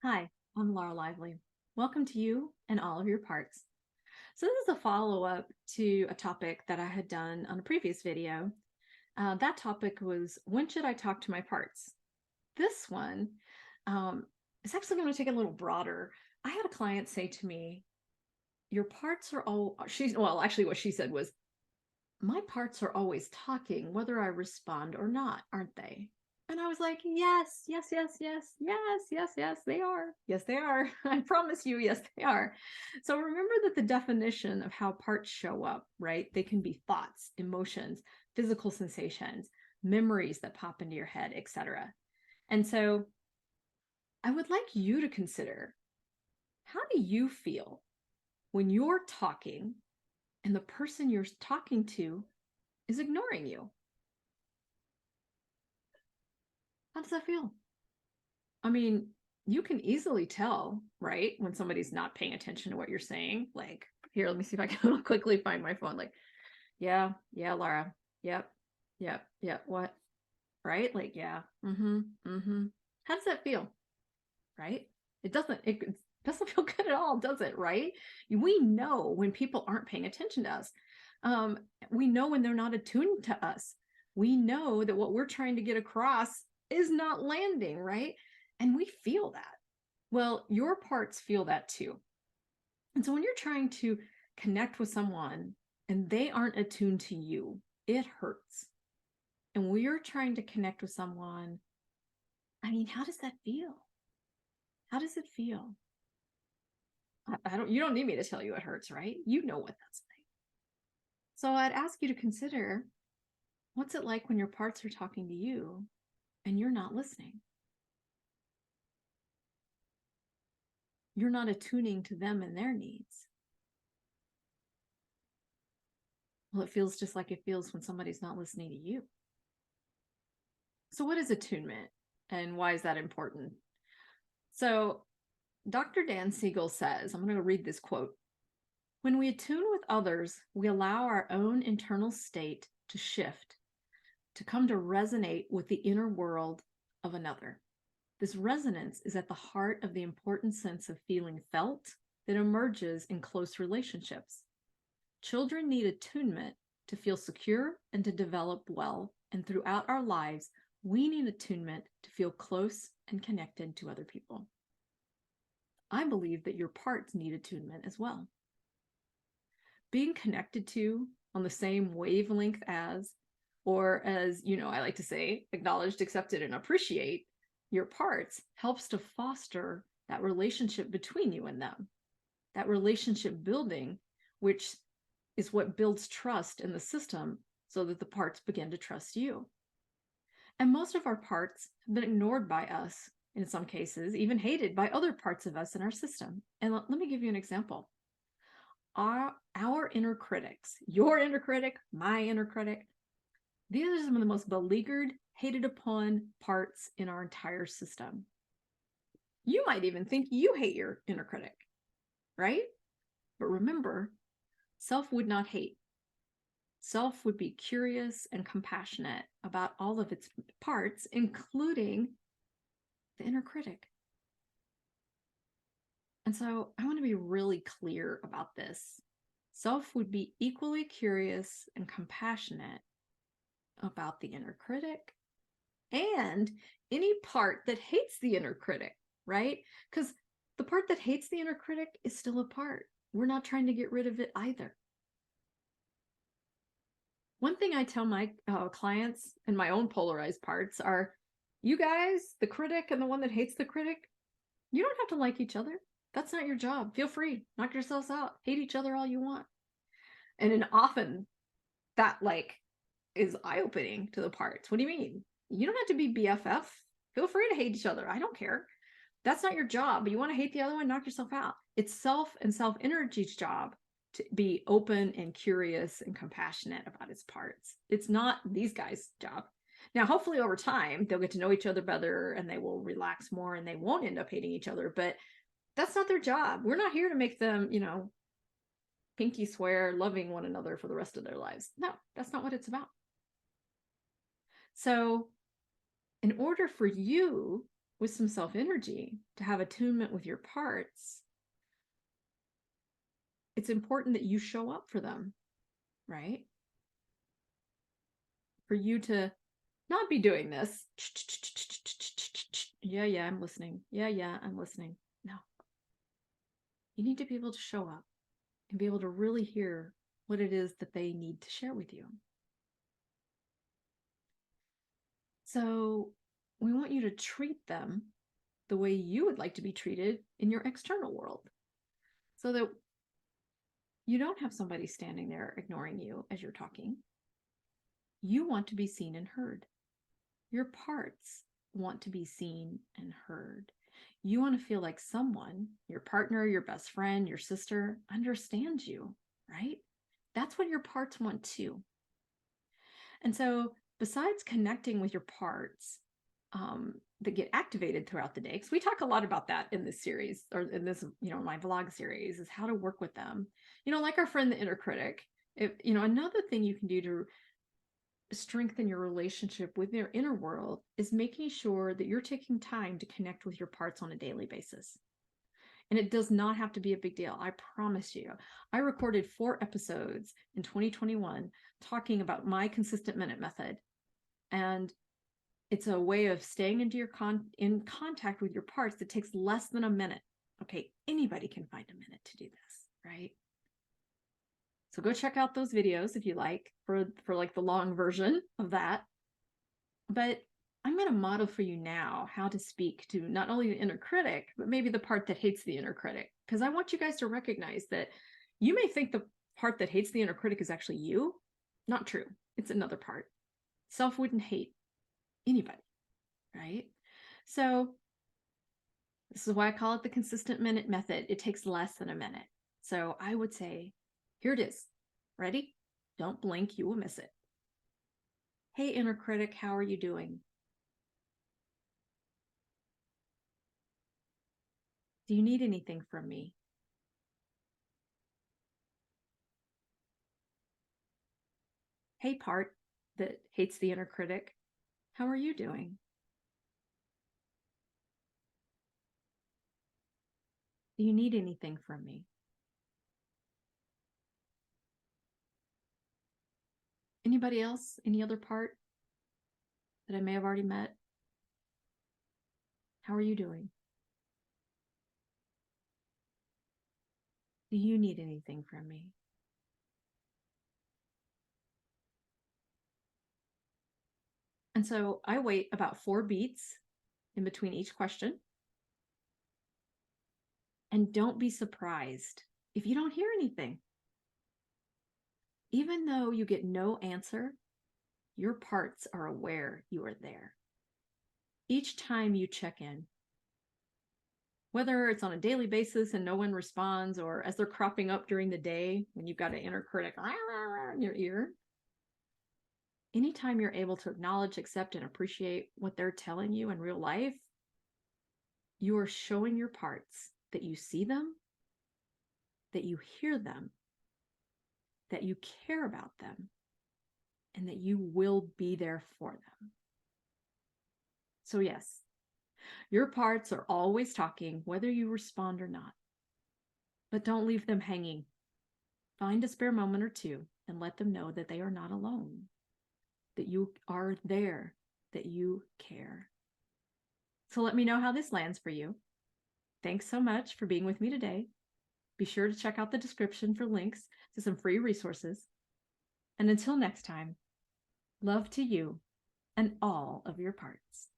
Hi, I'm Laura Lively. Welcome to you and all of your parts. So this is a follow-up to a topic that I had done on a previous video. That topic was, when should I talk to my parts? This one is actually going to take a little broader. I had a client say to me, your parts are all, actually what she said was, my parts are always talking, whether I respond or not, aren't they? And I was like, yes, yes, yes, yes, yes, yes, yes, they are. Yes, they are. I promise you, yes, they are. So remember that the definition of how parts show up, right? They can be thoughts, emotions, physical sensations, memories that pop into your head, etc. And so I would like you to consider, how do you feel when you're talking and the person you're talking to is ignoring you? How does that feel? I mean, you can easily tell, right, when somebody's not paying attention to what you're saying. Like, here, let me see if I can quickly find my phone. Like, yeah, yeah, Laura. Yep, yep, yep. What? Right? Like, yeah. Mm-hmm. Mm-hmm. How does that feel? Right? It doesn't feel good at all, does it? Right? We know when people aren't paying attention to us. Um, we know when they're not attuned to us. We know that what we're trying to get across is not landing, right? And we feel that. Well, your parts feel that too. And so when you're trying to connect with someone and they aren't attuned to you, it hurts. And when you're trying to connect with someone, I mean, how does that feel? How does it feel? You don't need me to tell you it hurts, right? You know what that's like. So I'd ask you to consider, what's it like when your parts are talking to you and you're not listening? You're not attuning to them and their needs. Well, it feels just like it feels when somebody's not listening to you. So what is attunement and why is that important? So Dr. Dan Siegel says, I'm going to read this quote. When we attune with others, we allow our own internal state to shift, to come to resonate with the inner world of another. This resonance is at the heart of the important sense of feeling felt that emerges in close relationships. Children need attunement to feel secure and to develop well, and throughout our lives, we need attunement to feel close and connected to other people. I believe that your parts need attunement as well. Being connected to on the same wavelength as, or as, I like to say, acknowledged, accepted, and appreciate your parts helps to foster that relationship between you and them. That relationship building, which is what builds trust in the system so that the parts begin to trust you. And most of our parts have been ignored by us in some cases, even hated by other parts of us in our system. And let me give you an example. Our inner critics, your inner critic, my inner critic, these are some of the most beleaguered, hated upon parts in our entire system. You might even think you hate your inner critic, right? But remember, self would not hate. Self would be curious and compassionate about all of its parts, including the inner critic. And so I want to be really clear about this. Self would be equally curious and compassionate about the inner critic and any part that hates the inner critic, right? Because the part that hates the inner critic is still a part. We're not trying to get rid of it either. One thing I tell my clients and my own polarized parts are, you guys, the critic and the one that hates the critic, you don't have to like each other. That's not your job. Feel free. Knock yourselves out. Hate each other all you want. And often that is eye-opening to the parts. What do you mean? You don't have to be BFF. Feel free to hate each other. I don't care. That's not your job. But you want to hate the other one, knock yourself out. It's self and self-energy's job to be open and curious and compassionate about its parts. It's not these guys' job. Now, hopefully over time, they'll get to know each other better and they will relax more and they won't end up hating each other. But that's not their job. We're not here to make them, pinky swear, loving one another for the rest of their lives. No, that's not what it's about. So in order for you with some self-energy, to have attunement with your parts, it's important that you show up for them, right? For you to not be doing this. Yeah, I'm listening. Yeah, I'm listening. No. You need to be able to show up and be able to really hear what it is that they need to share with you. So we want you to treat them the way you would like to be treated in your external world, so that you don't have somebody standing there ignoring you as you're talking. You want to be seen and heard. Your parts want to be seen and heard. You want to feel like someone, your partner, your best friend, your sister, understands you, right? That's what your parts want too. And so, besides connecting with your parts that get activated throughout the day, because we talk a lot about that in this series, or in this, my vlog series, is how to work with them. Like our friend, the inner critic. Another thing you can do to strengthen your relationship with their inner world is making sure that you're taking time to connect with your parts on a daily basis. And it does not have to be a big deal. I promise you. I recorded 4 episodes in 2021 talking about my consistent minute method. And it's a way of staying in contact with your parts that takes less than a minute. Okay, anybody can find a minute to do this, right? So go check out those videos if you like, for like the long version of that. But I'm going to model for you now how to speak to not only the inner critic, but maybe the part that hates the inner critic. Because I want you guys to recognize that you may think the part that hates the inner critic is actually you. Not true. It's another part. Self wouldn't hate anybody, right? So this is why I call it the consistent minute method. It takes less than a minute. So I would say, here it is. Ready? Don't blink, you will miss it. Hey, inner critic, how are you doing? Do you need anything from me? Hey, part that hates the inner critic, how are you doing? Do you need anything from me? Anybody else? Any other part that I may have already met? How are you doing? Do you need anything from me? And so I wait about 4 beats in between each question. And don't be surprised if you don't hear anything. Even though you get no answer, your parts are aware you are there. Each time you check in, whether it's on a daily basis and no one responds, or as they're cropping up during the day when you've got an inner critic in your ear, anytime you're able to acknowledge, accept, and appreciate what they're telling you in real life, you are showing your parts that you see them, that you hear them, that you care about them, and that you will be there for them. So yes, your parts are always talking, whether you respond or not. But don't leave them hanging. Find a spare moment or two and let them know that they are not alone, that you are there, that you care. So let me know how this lands for you. Thanks so much for being with me today. Be sure to check out the description for links to some free resources. And until next time, love to you and all of your parts.